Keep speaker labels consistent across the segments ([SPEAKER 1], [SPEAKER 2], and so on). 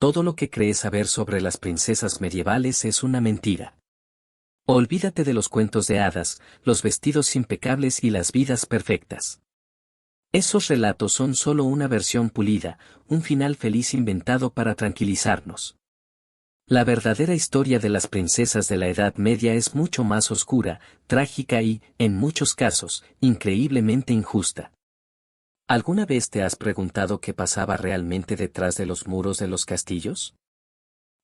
[SPEAKER 1] Todo lo que crees saber sobre las princesas medievales es una mentira. Olvídate de los cuentos de hadas, los vestidos impecables y las vidas perfectas. Esos relatos son solo una versión pulida, un final feliz inventado para tranquilizarnos. La verdadera historia de las princesas de la Edad Media es mucho más oscura, trágica y, en muchos casos, increíblemente injusta. ¿Alguna vez te has preguntado qué pasaba realmente detrás de los muros de los castillos?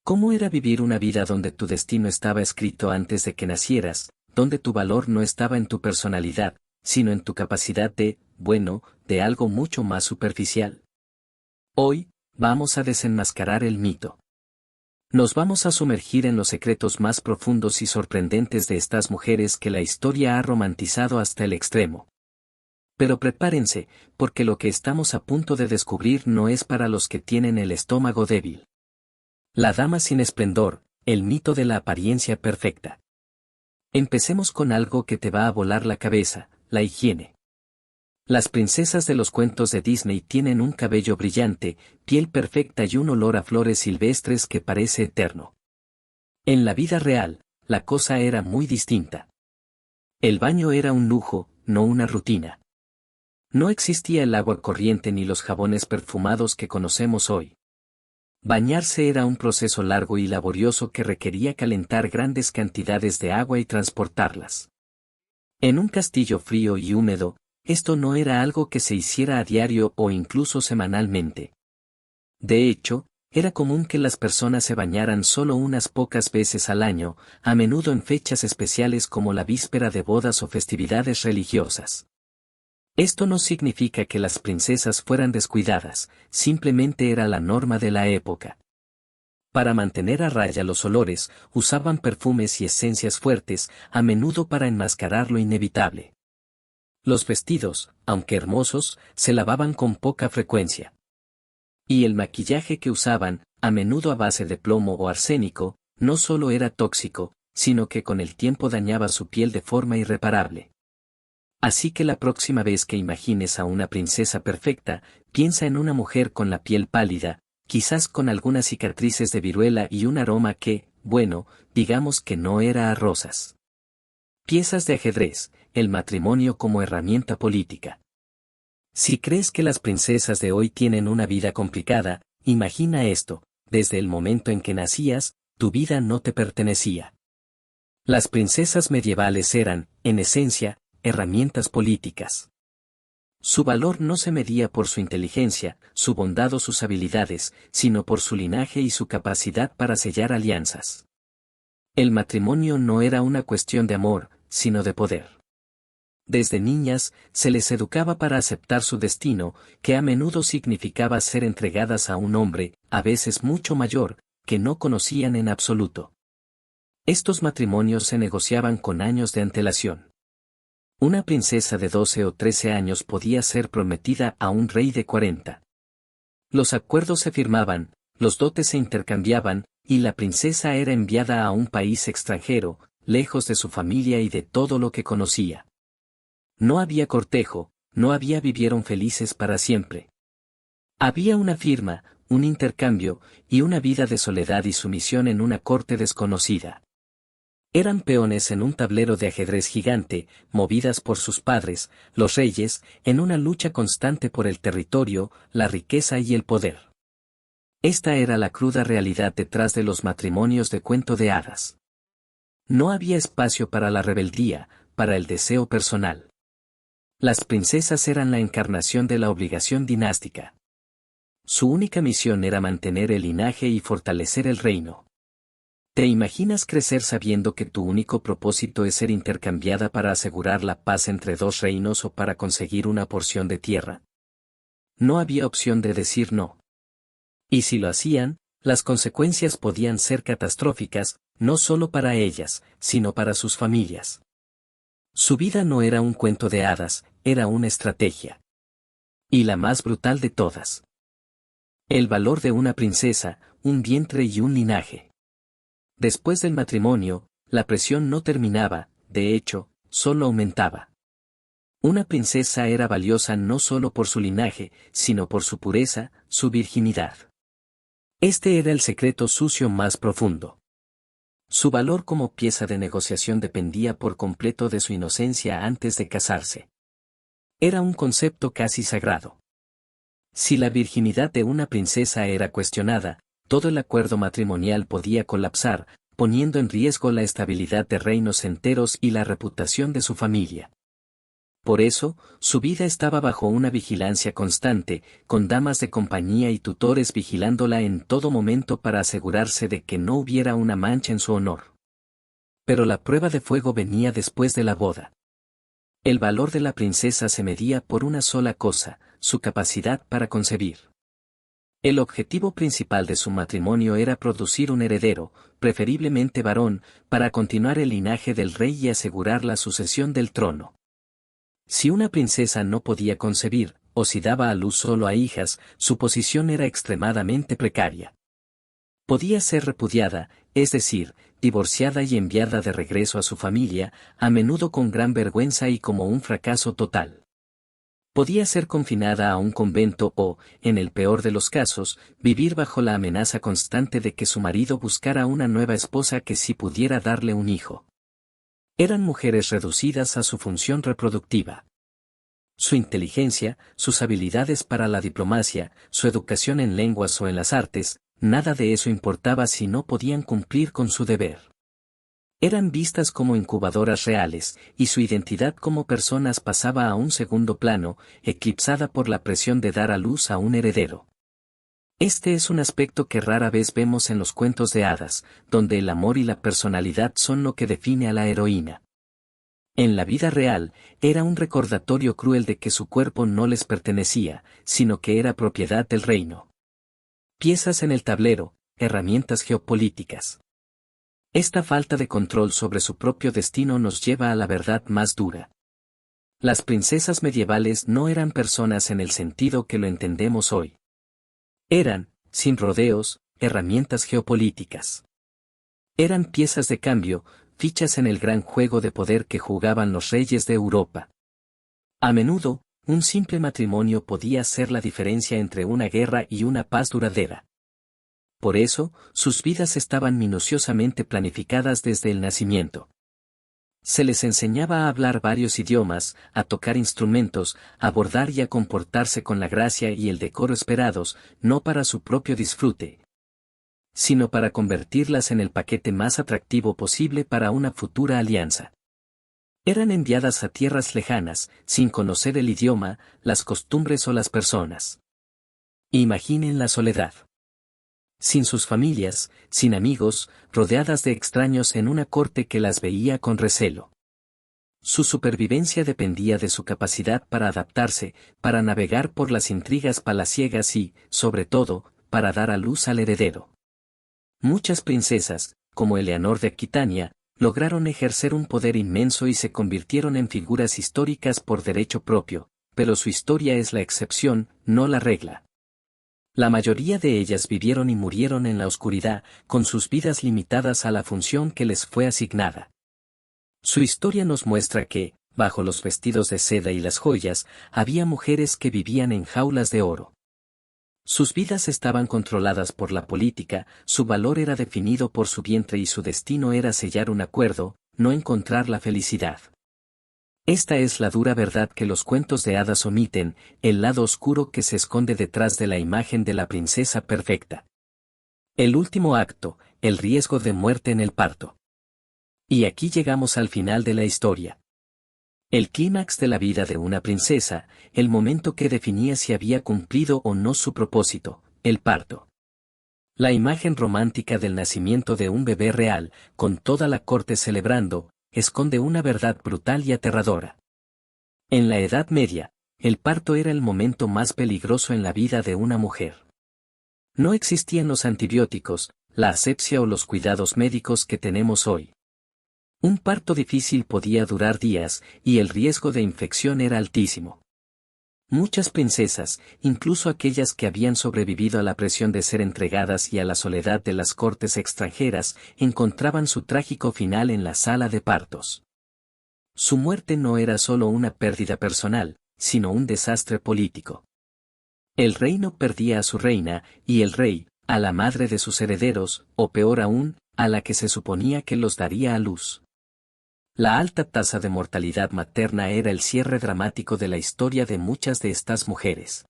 [SPEAKER 1] ¿Cómo era vivir una vida donde tu destino estaba escrito antes de que nacieras, donde tu valor no estaba en tu personalidad, sino en tu capacidad de algo mucho más superficial? Hoy, vamos a desenmascarar el mito. Nos vamos a sumergir en los secretos más profundos y sorprendentes de estas mujeres que la historia ha romantizado hasta el extremo. Pero prepárense, porque lo que estamos a punto de descubrir no es para los que tienen el estómago débil. La dama sin esplendor, el mito de la apariencia perfecta. Empecemos con algo que te va a volar la cabeza, la higiene. Las princesas de los cuentos de Disney tienen un cabello brillante, piel perfecta y un olor a flores silvestres que parece eterno. En la vida real, la cosa era muy distinta. El baño era un lujo, no una rutina. No existía el agua corriente ni los jabones perfumados que conocemos hoy. Bañarse era un proceso largo y laborioso que requería calentar grandes cantidades de agua y transportarlas. En un castillo frío y húmedo, esto no era algo que se hiciera a diario o incluso semanalmente. De hecho, era común que las personas se bañaran solo unas pocas veces al año, a menudo en fechas especiales como la víspera de bodas o festividades religiosas. Esto no significa que las princesas fueran descuidadas, simplemente era la norma de la época. Para mantener a raya los olores, usaban perfumes y esencias fuertes, a menudo para enmascarar lo inevitable. Los vestidos, aunque hermosos, se lavaban con poca frecuencia. Y el maquillaje que usaban, a menudo a base de plomo o arsénico, no solo era tóxico, sino que con el tiempo dañaba su piel de forma irreparable. Así que la próxima vez que imagines a una princesa perfecta, piensa en una mujer con la piel pálida, quizás con algunas cicatrices de viruela y un aroma que, digamos que no era a rosas. Piezas de ajedrez, el matrimonio como herramienta política. Si crees que las princesas de hoy tienen una vida complicada, imagina esto: desde el momento en que nacías, tu vida no te pertenecía. Las princesas medievales eran, en esencia, herramientas políticas. Su valor no se medía por su inteligencia, su bondad o sus habilidades, sino por su linaje y su capacidad para sellar alianzas. El matrimonio no era una cuestión de amor, sino de poder. Desde niñas, se les educaba para aceptar su destino, que a menudo significaba ser entregadas a un hombre, a veces mucho mayor, que no conocían en absoluto. Estos matrimonios se negociaban con años de antelación. Una princesa de 12 o 13 años podía ser prometida a un rey de 40. Los acuerdos se firmaban, los dotes se intercambiaban, y la princesa era enviada a un país extranjero, lejos de su familia y de todo lo que conocía. No había cortejo, vivieron felices para siempre. Había una firma, un intercambio, y una vida de soledad y sumisión en una corte desconocida. Eran peones en un tablero de ajedrez gigante, movidas por sus padres, los reyes, en una lucha constante por el territorio, la riqueza y el poder. Esta era la cruda realidad detrás de los matrimonios de cuento de hadas. No había espacio para la rebeldía, para el deseo personal. Las princesas eran la encarnación de la obligación dinástica. Su única misión era mantener el linaje y fortalecer el reino. ¿Te imaginas crecer sabiendo que tu único propósito es ser intercambiada para asegurar la paz entre dos reinos o para conseguir una porción de tierra? No había opción de decir no. Y si lo hacían, las consecuencias podían ser catastróficas, no solo para ellas, sino para sus familias. Su vida no era un cuento de hadas, era una estrategia. Y la más brutal de todas. El valor de una princesa, un vientre y un linaje. Después del matrimonio, la presión no terminaba, de hecho, solo aumentaba. Una princesa era valiosa no solo por su linaje, sino por su pureza, su virginidad. Este era el secreto sucio más profundo. Su valor como pieza de negociación dependía por completo de su inocencia antes de casarse. Era un concepto casi sagrado. Si la virginidad de una princesa era cuestionada, todo el acuerdo matrimonial podía colapsar, poniendo en riesgo la estabilidad de reinos enteros y la reputación de su familia. Por eso, su vida estaba bajo una vigilancia constante, con damas de compañía y tutores vigilándola en todo momento para asegurarse de que no hubiera una mancha en su honor. Pero la prueba de fuego venía después de la boda. El valor de la princesa se medía por una sola cosa, su capacidad para concebir. El objetivo principal de su matrimonio era producir un heredero, preferiblemente varón, para continuar el linaje del rey y asegurar la sucesión del trono. Si una princesa no podía concebir, o si daba a luz solo a hijas, su posición era extremadamente precaria. Podía ser repudiada, es decir, divorciada y enviada de regreso a su familia, a menudo con gran vergüenza y como un fracaso total. Podía ser confinada a un convento o, en el peor de los casos, vivir bajo la amenaza constante de que su marido buscara una nueva esposa que sí pudiera darle un hijo. Eran mujeres reducidas a su función reproductiva. Su inteligencia, sus habilidades para la diplomacia, su educación en lenguas o en las artes, nada de eso importaba si no podían cumplir con su deber. Eran vistas como incubadoras reales, y su identidad como personas pasaba a un segundo plano, eclipsada por la presión de dar a luz a un heredero. Este es un aspecto que rara vez vemos en los cuentos de hadas, donde el amor y la personalidad son lo que define a la heroína. En la vida real, era un recordatorio cruel de que su cuerpo no les pertenecía, sino que era propiedad del reino. Piezas en el tablero, herramientas geopolíticas. Esta falta de control sobre su propio destino nos lleva a la verdad más dura. Las princesas medievales no eran personas en el sentido que lo entendemos hoy. Eran, sin rodeos, herramientas geopolíticas. Eran piezas de cambio, fichas en el gran juego de poder que jugaban los reyes de Europa. A menudo, un simple matrimonio podía hacer la diferencia entre una guerra y una paz duradera. Por eso, sus vidas estaban minuciosamente planificadas desde el nacimiento. Se les enseñaba a hablar varios idiomas, a tocar instrumentos, a bordar y a comportarse con la gracia y el decoro esperados, no para su propio disfrute, sino para convertirlas en el paquete más atractivo posible para una futura alianza. Eran enviadas a tierras lejanas, sin conocer el idioma, las costumbres o las personas. Imaginen la soledad. Sin sus familias, sin amigos, rodeadas de extraños en una corte que las veía con recelo. Su supervivencia dependía de su capacidad para adaptarse, para navegar por las intrigas palaciegas y, sobre todo, para dar a luz al heredero. Muchas princesas, como Eleanor de Aquitania, lograron ejercer un poder inmenso y se convirtieron en figuras históricas por derecho propio, pero su historia es la excepción, no la regla. La mayoría de ellas vivieron y murieron en la oscuridad, con sus vidas limitadas a la función que les fue asignada. Su historia nos muestra que, bajo los vestidos de seda y las joyas, había mujeres que vivían en jaulas de oro. Sus vidas estaban controladas por la política, su valor era definido por su vientre y su destino era sellar un acuerdo, no encontrar la felicidad. Esta es la dura verdad que los cuentos de hadas omiten, el lado oscuro que se esconde detrás de la imagen de la princesa perfecta. El último acto, el riesgo de muerte en el parto. Y aquí llegamos al final de la historia. El clímax de la vida de una princesa, el momento que definía si había cumplido o no su propósito, el parto. La imagen romántica del nacimiento de un bebé real, con toda la corte celebrando, esconde una verdad brutal y aterradora. En la Edad Media, el parto era el momento más peligroso en la vida de una mujer. No existían los antibióticos, la asepsia o los cuidados médicos que tenemos hoy. Un parto difícil podía durar días, y el riesgo de infección era altísimo. Muchas princesas, incluso aquellas que habían sobrevivido a la presión de ser entregadas y a la soledad de las cortes extranjeras, encontraban su trágico final en la sala de partos. Su muerte no era solo una pérdida personal, sino un desastre político. El reino perdía a su reina, y el rey, a la madre de sus herederos, o peor aún, a la que se suponía que los daría a luz. La alta tasa de mortalidad materna era el cierre dramático de la historia de muchas de estas mujeres.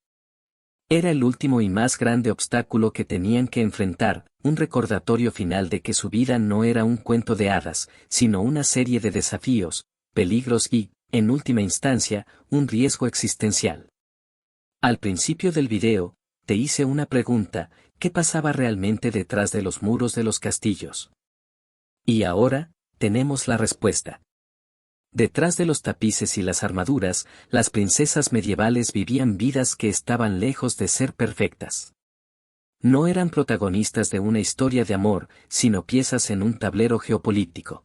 [SPEAKER 1] Era el último y más grande obstáculo que tenían que enfrentar, un recordatorio final de que su vida no era un cuento de hadas, sino una serie de desafíos, peligros y, en última instancia, un riesgo existencial. Al principio del video, te hice una pregunta: ¿qué pasaba realmente detrás de los muros de los castillos? Y ahora, tenemos la respuesta. Detrás de los tapices y las armaduras, las princesas medievales vivían vidas que estaban lejos de ser perfectas. No eran protagonistas de una historia de amor, sino piezas en un tablero geopolítico.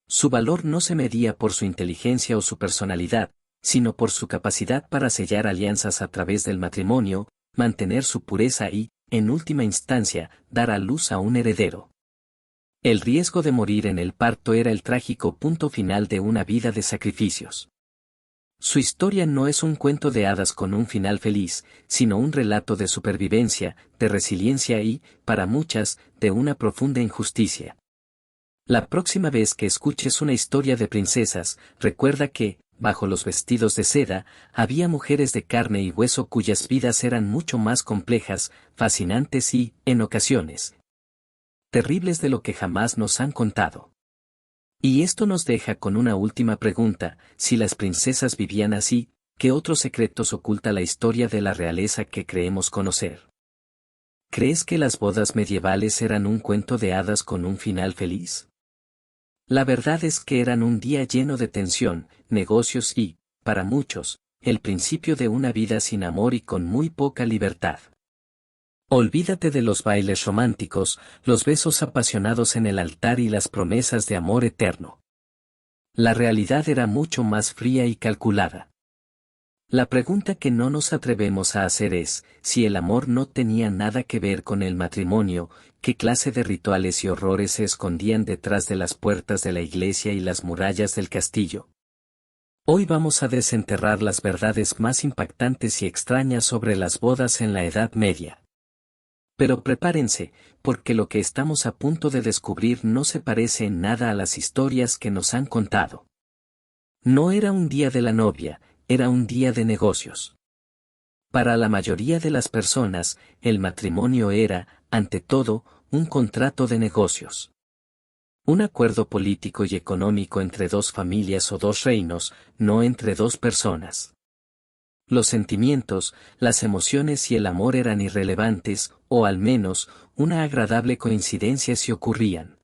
[SPEAKER 1] Su valor no se medía por su inteligencia o su personalidad, sino por su capacidad para sellar alianzas a través del matrimonio, mantener su pureza y, en última instancia, dar a luz a un heredero. El riesgo de morir en el parto era el trágico punto final de una vida de sacrificios. Su historia no es un cuento de hadas con un final feliz, sino un relato de supervivencia, de resiliencia y, para muchas, de una profunda injusticia. La próxima vez que escuches una historia de princesas, recuerda que, bajo los vestidos de seda, había mujeres de carne y hueso cuyas vidas eran mucho más complejas, fascinantes y, en ocasiones, terribles de lo que jamás nos han contado. Y esto nos deja con una última pregunta: si las princesas vivían así, ¿qué otros secretos oculta la historia de la realeza que creemos conocer? ¿Crees que las bodas medievales eran un cuento de hadas con un final feliz? La verdad es que eran un día lleno de tensión, negocios y, para muchos, el principio de una vida sin amor y con muy poca libertad. Olvídate de los bailes románticos, los besos apasionados en el altar y las promesas de amor eterno. La realidad era mucho más fría y calculada. La pregunta que no nos atrevemos a hacer es: si el amor no tenía nada que ver con el matrimonio, ¿qué clase de rituales y horrores se escondían detrás de las puertas de la iglesia y las murallas del castillo? Hoy vamos a desenterrar las verdades más impactantes y extrañas sobre las bodas en la Edad Media. Pero prepárense, porque lo que estamos a punto de descubrir no se parece en nada a las historias que nos han contado. No era un día de la novia, era un día de negocios. Para la mayoría de las personas, el matrimonio era, ante todo, un contrato de negocios. Un acuerdo político y económico entre dos familias o dos reinos, no entre dos personas. Los sentimientos, las emociones y el amor eran irrelevantes, o al menos, una agradable coincidencia si ocurrían.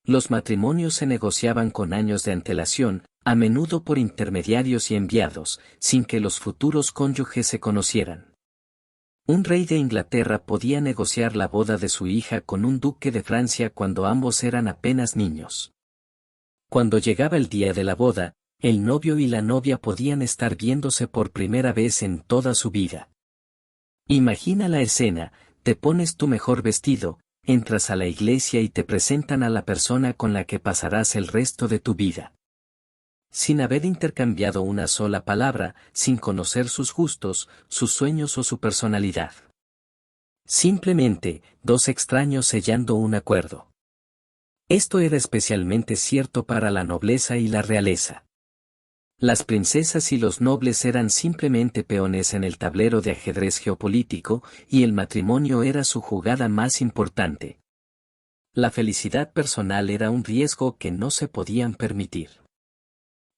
[SPEAKER 1] Los matrimonios se negociaban con años de antelación, a menudo por intermediarios y enviados, sin que los futuros cónyuges se conocieran. Un rey de Inglaterra podía negociar la boda de su hija con un duque de Francia cuando ambos eran apenas niños. Cuando llegaba el día de la boda, el novio y la novia podían estar viéndose por primera vez en toda su vida. Imagina la escena: te pones tu mejor vestido, entras a la iglesia y te presentan a la persona con la que pasarás el resto de tu vida. Sin haber intercambiado una sola palabra, sin conocer sus gustos, sus sueños o su personalidad. Simplemente, dos extraños sellando un acuerdo. Esto era especialmente cierto para la nobleza y la realeza. Las princesas y los nobles eran simplemente peones en el tablero de ajedrez geopolítico, y el matrimonio era su jugada más importante. La felicidad personal era un riesgo que no se podían permitir.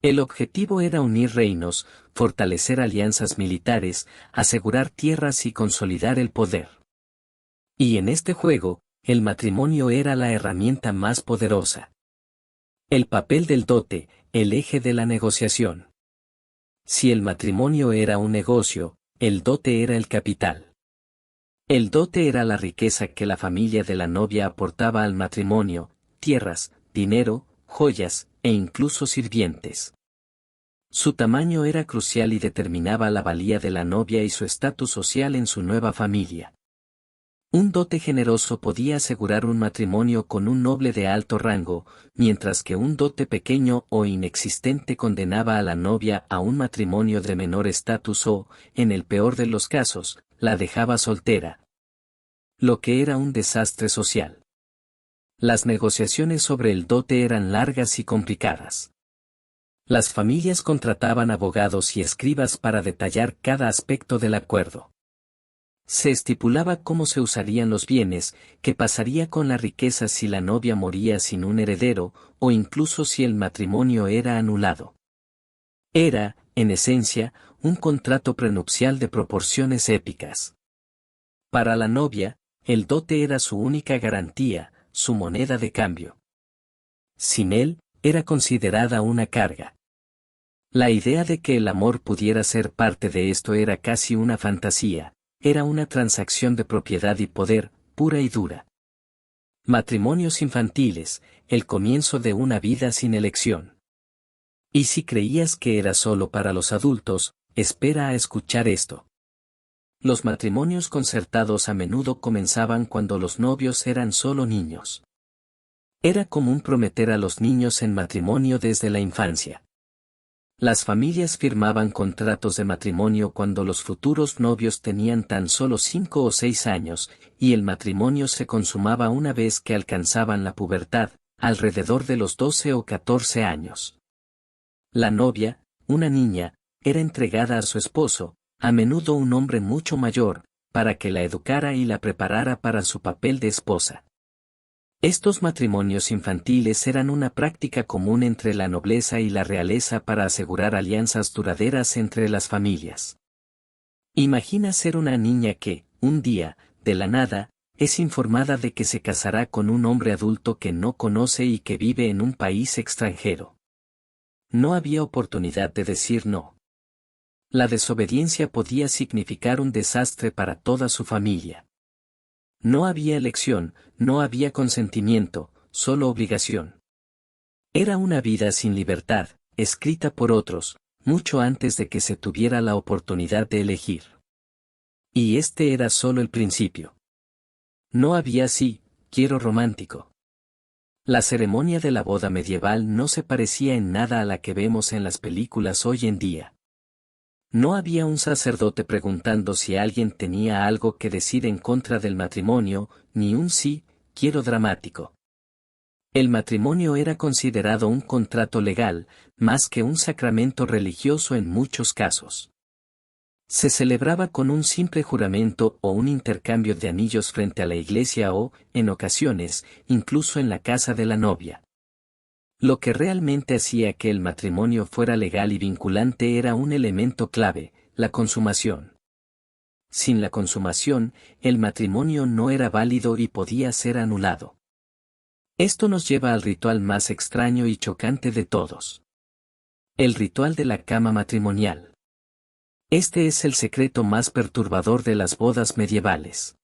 [SPEAKER 1] El objetivo era unir reinos, fortalecer alianzas militares, asegurar tierras y consolidar el poder. Y en este juego, el matrimonio era la herramienta más poderosa. El papel del dote, el eje de la negociación. Si el matrimonio era un negocio, el dote era el capital. El dote era la riqueza que la familia de la novia aportaba al matrimonio: tierras, dinero, joyas, e incluso sirvientes. Su tamaño era crucial y determinaba la valía de la novia y su estatus social en su nueva familia. Un dote generoso podía asegurar un matrimonio con un noble de alto rango, mientras que un dote pequeño o inexistente condenaba a la novia a un matrimonio de menor estatus o, en el peor de los casos, la dejaba soltera. lo que era un desastre social. Las negociaciones sobre el dote eran largas y complicadas. Las familias contrataban abogados y escribas para detallar cada aspecto del acuerdo. Se estipulaba cómo se usarían los bienes, qué pasaría con la riqueza si la novia moría sin un heredero, o incluso si el matrimonio era anulado. Era, en esencia, un contrato prenupcial de proporciones épicas. Para la novia, el dote era su única garantía, su moneda de cambio. Sin él, era considerada una carga. La idea de que el amor pudiera ser parte de esto era casi una fantasía, era una transacción de propiedad y poder, pura y dura. Matrimonios infantiles, el comienzo de una vida sin elección. Y si creías que era solo para los adultos, espera a escuchar esto. Los matrimonios concertados a menudo comenzaban cuando los novios eran solo niños. Era común prometer a los niños en matrimonio desde la infancia. Las familias firmaban contratos de matrimonio cuando los futuros novios tenían tan solo 5 o 6 años, y el matrimonio se consumaba una vez que alcanzaban la pubertad, alrededor de los 12 o 14 años. La novia, una niña, era entregada a su esposo, a menudo un hombre mucho mayor, para que la educara y la preparara para su papel de esposa. Estos matrimonios infantiles eran una práctica común entre la nobleza y la realeza para asegurar alianzas duraderas entre las familias. Imagina ser una niña que, un día, de la nada, es informada de que se casará con un hombre adulto que no conoce y que vive en un país extranjero. No había oportunidad de decir no. La desobediencia podía significar un desastre para toda su familia. No había elección, no había consentimiento, solo obligación. Era una vida sin libertad, escrita por otros, mucho antes de que se tuviera la oportunidad de elegir. Y este era solo el principio. No había sí, quiero romántico. La ceremonia de la boda medieval no se parecía en nada a la que vemos en las películas hoy en día. No había un sacerdote preguntando si alguien tenía algo que decir en contra del matrimonio, ni un sí, quiero dramático. El matrimonio era considerado un contrato legal, más que un sacramento religioso en muchos casos. Se celebraba con un simple juramento o un intercambio de anillos frente a la iglesia o, en ocasiones, incluso en la casa de la novia. Lo que realmente hacía que el matrimonio fuera legal y vinculante era un elemento clave, la consumación. Sin la consumación, el matrimonio no era válido y podía ser anulado. Esto nos lleva al ritual más extraño y chocante de todos. El ritual de la cama matrimonial. Este es el secreto más perturbador de las bodas medievales.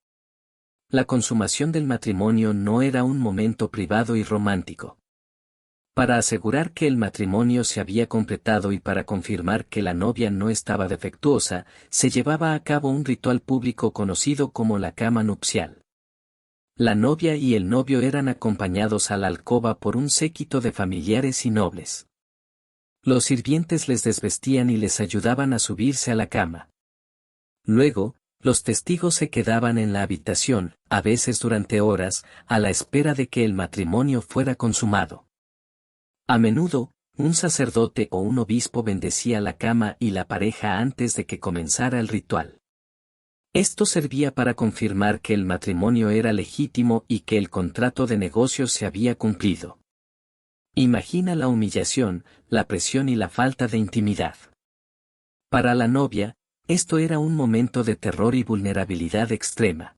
[SPEAKER 1] La consumación del matrimonio no era un momento privado y romántico. Para asegurar que el matrimonio se había completado y para confirmar que la novia no estaba defectuosa, se llevaba a cabo un ritual público conocido como la cama nupcial. La novia y el novio eran acompañados a la alcoba por un séquito de familiares y nobles. Los sirvientes les desvestían y les ayudaban a subirse a la cama. Luego, los testigos se quedaban en la habitación, a veces durante horas, a la espera de que el matrimonio fuera consumado. A menudo, un sacerdote o un obispo bendecía la cama y la pareja antes de que comenzara el ritual. Esto servía para confirmar que el matrimonio era legítimo y que el contrato de negocios se había cumplido. Imagina la humillación, la presión y la falta de intimidad. Para la novia, esto era un momento de terror y vulnerabilidad extrema.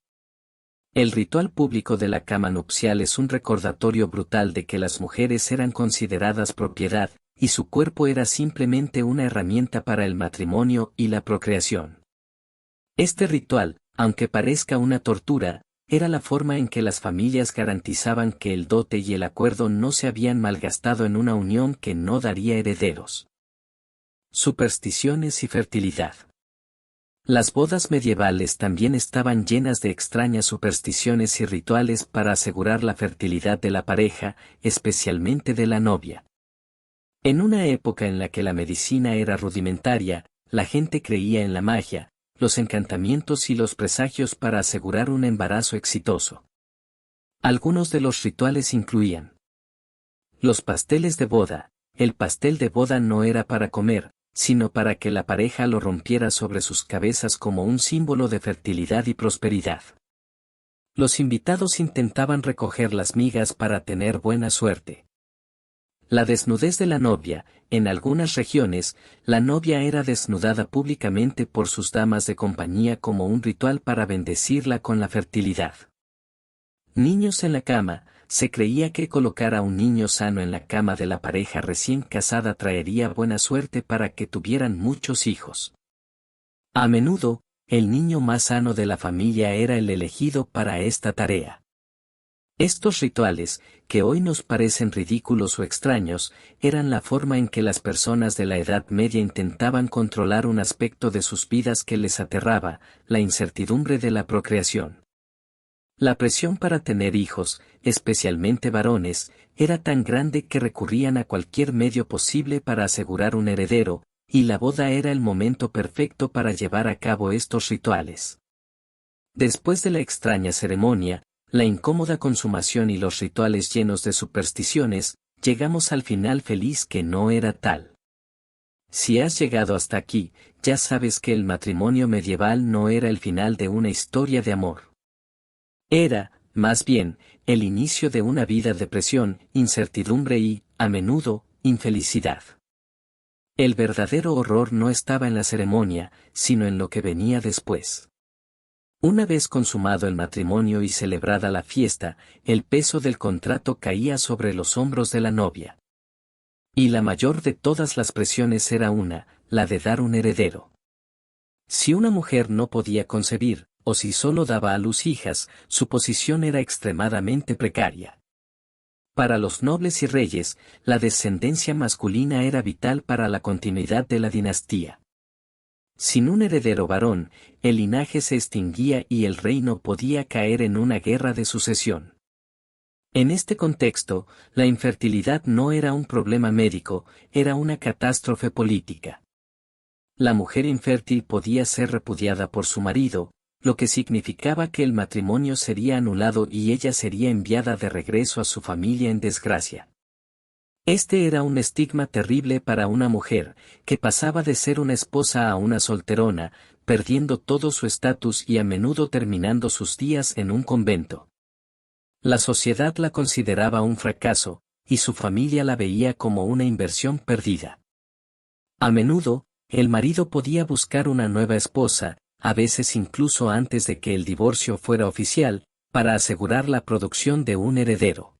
[SPEAKER 1] El ritual público de la cama nupcial es un recordatorio brutal de que las mujeres eran consideradas propiedad, y su cuerpo era simplemente una herramienta para el matrimonio y la procreación. Este ritual, aunque parezca una tortura, era la forma en que las familias garantizaban que el dote y el acuerdo no se habían malgastado en una unión que no daría herederos. Supersticiones y fertilidad. Las bodas medievales también estaban llenas de extrañas supersticiones y rituales para asegurar la fertilidad de la pareja, especialmente de la novia. En una época en la que la medicina era rudimentaria, la gente creía en la magia, los encantamientos y los presagios para asegurar un embarazo exitoso. Algunos de los rituales incluían los pasteles de boda. El pastel de boda no era para comer, sino para que la pareja lo rompiera sobre sus cabezas como un símbolo de fertilidad y prosperidad. Los invitados intentaban recoger las migas para tener buena suerte. La desnudez de la novia. En algunas regiones, la novia era desnudada públicamente por sus damas de compañía como un ritual para bendecirla con la fertilidad. Niños en la cama. Se creía que colocar a un niño sano en la cama de la pareja recién casada traería buena suerte para que tuvieran muchos hijos. A menudo, el niño más sano de la familia era el elegido para esta tarea. Estos rituales, que hoy nos parecen ridículos o extraños, eran la forma en que las personas de la Edad Media intentaban controlar un aspecto de sus vidas que les aterraba, la incertidumbre de la procreación. La presión para tener hijos, especialmente varones, era tan grande que recurrían a cualquier medio posible para asegurar un heredero, y la boda era el momento perfecto para llevar a cabo estos rituales. Después de la extraña ceremonia, la incómoda consumación y los rituales llenos de supersticiones, llegamos al final feliz que no era tal. Si has llegado hasta aquí, ya sabes que el matrimonio medieval no era el final de una historia de amor. Era, más bien, el inicio de una vida de presión, incertidumbre y, a menudo, infelicidad. El verdadero horror no estaba en la ceremonia, sino en lo que venía después. Una vez consumado el matrimonio y celebrada la fiesta, el peso del contrato caía sobre los hombros de la novia. Y la mayor de todas las presiones era la de dar un heredero. Si una mujer no podía concebir, o si solo daba a luz hijas, su posición era extremadamente precaria. Para los nobles y reyes, la descendencia masculina era vital para la continuidad de la dinastía. Sin un heredero varón, el linaje se extinguía y el reino podía caer en una guerra de sucesión. En este contexto, la infertilidad no era un problema médico, era una catástrofe política. La mujer infértil podía ser repudiada por su marido, lo que significaba que el matrimonio sería anulado y ella sería enviada de regreso a su familia en desgracia. Este era un estigma terrible para una mujer, que pasaba de ser una esposa a una solterona, perdiendo todo su estatus y a menudo terminando sus días en un convento. La sociedad la consideraba un fracaso, y su familia la veía como una inversión perdida. A menudo, el marido podía buscar una nueva esposa, a veces incluso antes de que el divorcio fuera oficial, para asegurar la producción de un heredero.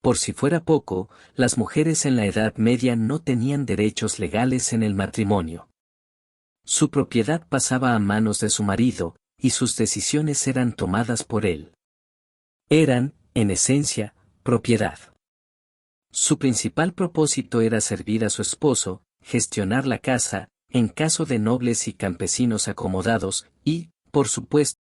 [SPEAKER 1] Por si fuera poco, las mujeres en la Edad Media no tenían derechos legales en el matrimonio. Su propiedad pasaba a manos de su marido, y sus decisiones eran tomadas por él. Eran, en esencia, propiedad. Su principal propósito era servir a su esposo, gestionar la casa, en caso de nobles y campesinos acomodados, y, por supuesto,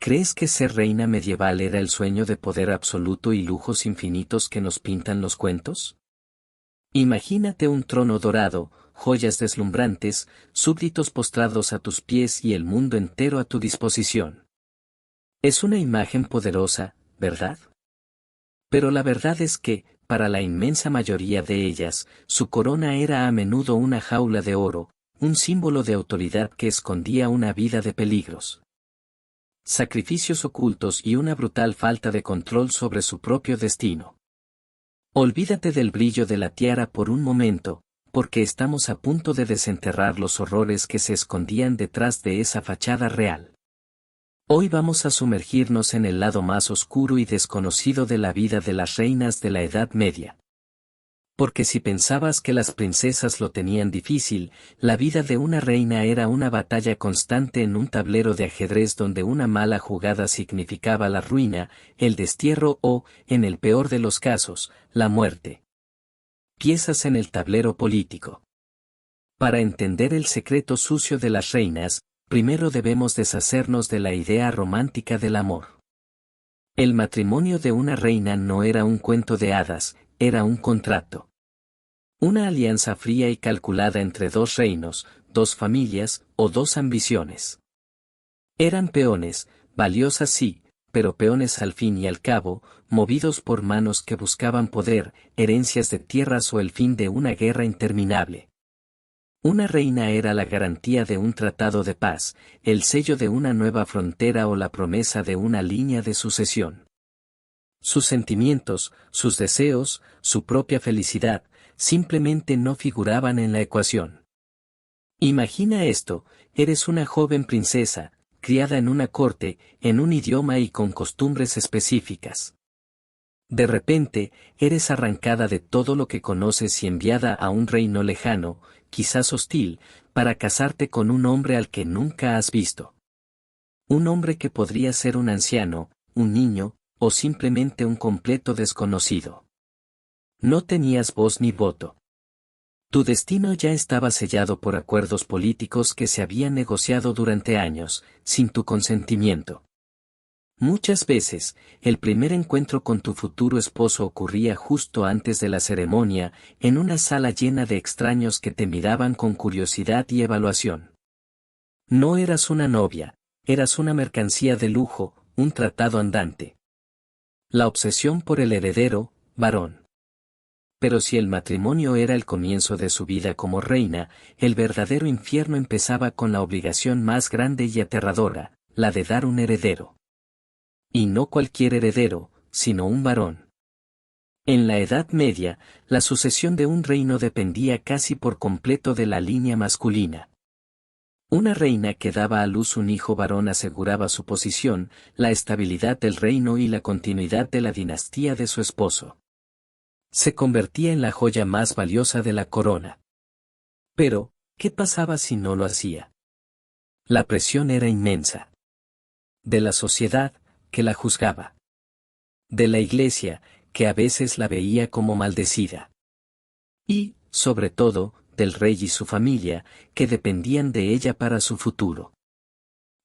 [SPEAKER 1] ¿Crees que ser reina medieval era el sueño de poder absoluto y lujos infinitos que nos pintan los cuentos? Imagínate un trono dorado, joyas deslumbrantes, súbditos postrados a tus pies y el mundo entero a tu disposición. Es una imagen poderosa, ¿verdad? Pero la verdad es que, para la inmensa mayoría de ellas, su corona era a menudo una jaula de oro, un símbolo de autoridad que escondía una vida de peligros, sacrificios ocultos y una brutal falta de control sobre su propio destino. Olvídate del brillo de la tiara por un momento, porque estamos a punto de desenterrar los horrores que se escondían detrás de esa fachada real. Hoy vamos a sumergirnos en el lado más oscuro y desconocido de la vida de las reinas de la Edad Media. Porque si pensabas que las princesas lo tenían difícil, la vida de una reina era una batalla constante en un tablero de ajedrez donde una mala jugada significaba la ruina, el destierro o, en el peor de los casos, la muerte. Piezas en el tablero político. Para entender el secreto sucio de las reinas, primero debemos deshacernos de la idea romántica del amor. El matrimonio de una reina no era un cuento de hadas, era un contrato. Una alianza fría y calculada entre dos reinos, dos familias o dos ambiciones. Eran peones, valiosas sí, pero peones al fin y al cabo, movidos por manos que buscaban poder, herencias de tierras o el fin de una guerra interminable. Una reina era la garantía de un tratado de paz, el sello de una nueva frontera o la promesa de una línea de sucesión. Sus sentimientos, sus deseos, su propia felicidad, simplemente no figuraban en la ecuación. Imagina esto, eres una joven princesa, criada en una corte, en un idioma y con costumbres específicas. De repente, eres arrancada de todo lo que conoces y enviada a un reino lejano, quizás hostil, para casarte con un hombre al que nunca has visto. Un hombre que podría ser un anciano, un niño, o simplemente un completo desconocido. No tenías voz ni voto. Tu destino ya estaba sellado por acuerdos políticos que se habían negociado durante años, sin tu consentimiento. Muchas veces, el primer encuentro con tu futuro esposo ocurría justo antes de la ceremonia, en una sala llena de extraños que te miraban con curiosidad y evaluación. No eras una novia, eras una mercancía de lujo, un tratado andante. La obsesión por el heredero, varón. Pero si el matrimonio era el comienzo de su vida como reina, el verdadero infierno empezaba con la obligación más grande y aterradora, la de dar un heredero. Y no cualquier heredero, sino un varón. En la Edad Media, la sucesión de un reino dependía casi por completo de la línea masculina. Una reina que daba a luz un hijo varón aseguraba su posición, la estabilidad del reino y la continuidad de la dinastía de su esposo. Se convertía en la joya más valiosa de la corona. Pero, ¿qué pasaba si no lo hacía? La presión era inmensa. De la sociedad, que la juzgaba. De la iglesia, que a veces la veía como maldecida. Y, sobre todo, del rey y su familia, que dependían de ella para su futuro.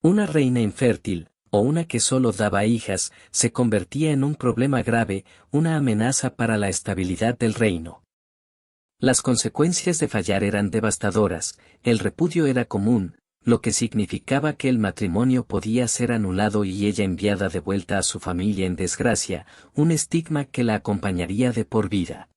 [SPEAKER 1] Una reina infértil, o una que solo daba hijas, se convertía en un problema grave, una amenaza para la estabilidad del reino. Las consecuencias de fallar eran devastadoras, el repudio era común, lo que significaba que el matrimonio podía ser anulado y ella enviada de vuelta a su familia en desgracia, un estigma que la acompañaría de por vida.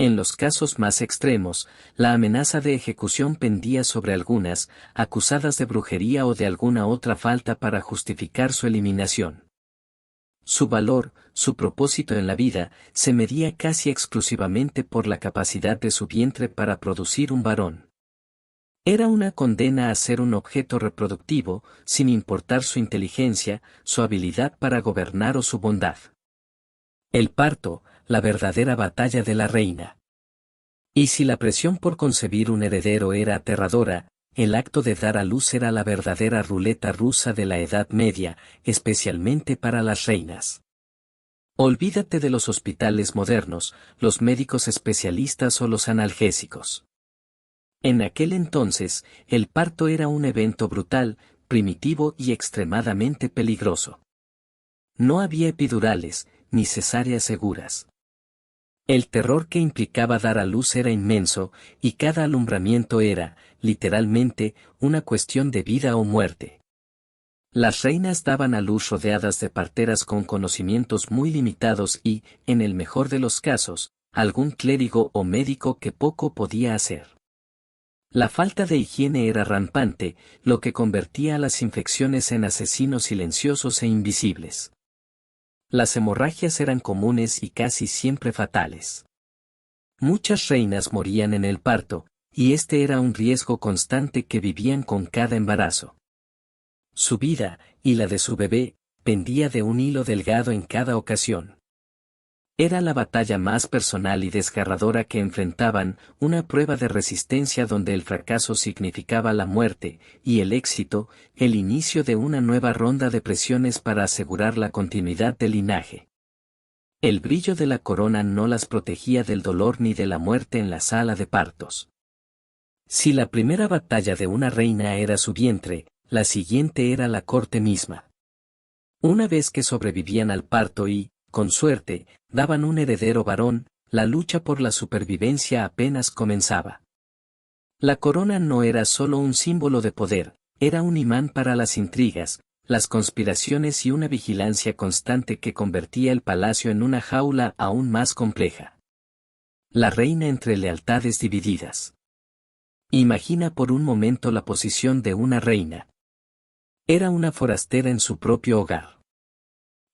[SPEAKER 1] En los casos más extremos, la amenaza de ejecución pendía sobre algunas, acusadas de brujería o de alguna otra falta para justificar su eliminación. Su valor, su propósito en la vida, se medía casi exclusivamente por la capacidad de su vientre para producir un varón. Era una condena a ser un objeto reproductivo, sin importar su inteligencia, su habilidad para gobernar o su bondad. El parto, la verdadera batalla de la reina. Y si la presión por concebir un heredero era aterradora, el acto de dar a luz era la verdadera ruleta rusa de la Edad Media, especialmente para las reinas. Olvídate de los hospitales modernos, los médicos especialistas o los analgésicos. En aquel entonces, el parto era un evento brutal, primitivo y extremadamente peligroso. No había epidurales, ni cesáreas seguras. El terror que implicaba dar a luz era inmenso, y cada alumbramiento era, literalmente, una cuestión de vida o muerte. Las reinas daban a luz rodeadas de parteras con conocimientos muy limitados y, en el mejor de los casos, algún clérigo o médico que poco podía hacer. La falta de higiene era rampante, lo que convertía a las infecciones en asesinos silenciosos e invisibles. Las hemorragias eran comunes y casi siempre fatales. Muchas reinas morían en el parto, y este era un riesgo constante que vivían con cada embarazo. Su vida, y la de su bebé, pendía de un hilo delgado en cada ocasión. Era la batalla más personal y desgarradora que enfrentaban, una prueba de resistencia donde el fracaso significaba la muerte, y el éxito, el inicio de una nueva ronda de presiones para asegurar la continuidad del linaje. El brillo de la corona no las protegía del dolor ni de la muerte en la sala de partos. Si la primera batalla de una reina era su vientre, la siguiente era la corte misma. Una vez que sobrevivían al parto y, con suerte, daban un heredero varón, la lucha por la supervivencia apenas comenzaba. La corona no era solo un símbolo de poder, era un imán para las intrigas, las conspiraciones y una vigilancia constante que convertía el palacio en una jaula aún más compleja. La reina entre lealtades divididas. Imagina por un momento la posición de una reina. Era una forastera en su propio hogar.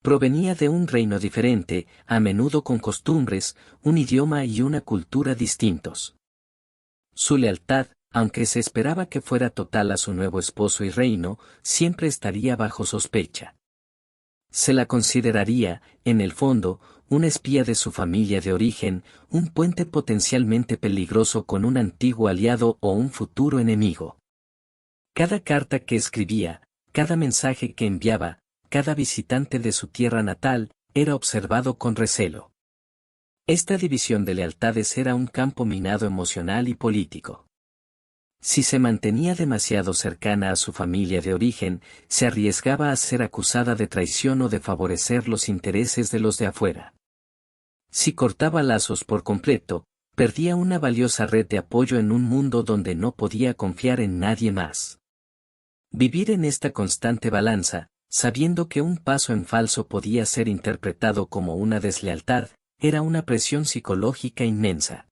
[SPEAKER 1] Provenía de un reino diferente, a menudo con costumbres, un idioma y una cultura distintos. Su lealtad, aunque se esperaba que fuera total a su nuevo esposo y reino, siempre estaría bajo sospecha. Se la consideraría, en el fondo, un espía de su familia de origen, un puente potencialmente peligroso con un antiguo aliado o un futuro enemigo. Cada carta que escribía, cada mensaje que enviaba, cada visitante de su tierra natal, era observado con recelo. Esta división de lealtades era un campo minado emocional y político. Si se mantenía demasiado cercana a su familia de origen, se arriesgaba a ser acusada de traición o de favorecer los intereses de los de afuera. Si cortaba lazos por completo, perdía una valiosa red de apoyo en un mundo donde no podía confiar en nadie más. Vivir en esta constante balanza, sabiendo que un paso en falso podía ser interpretado como una deslealtad, era una presión psicológica inmensa.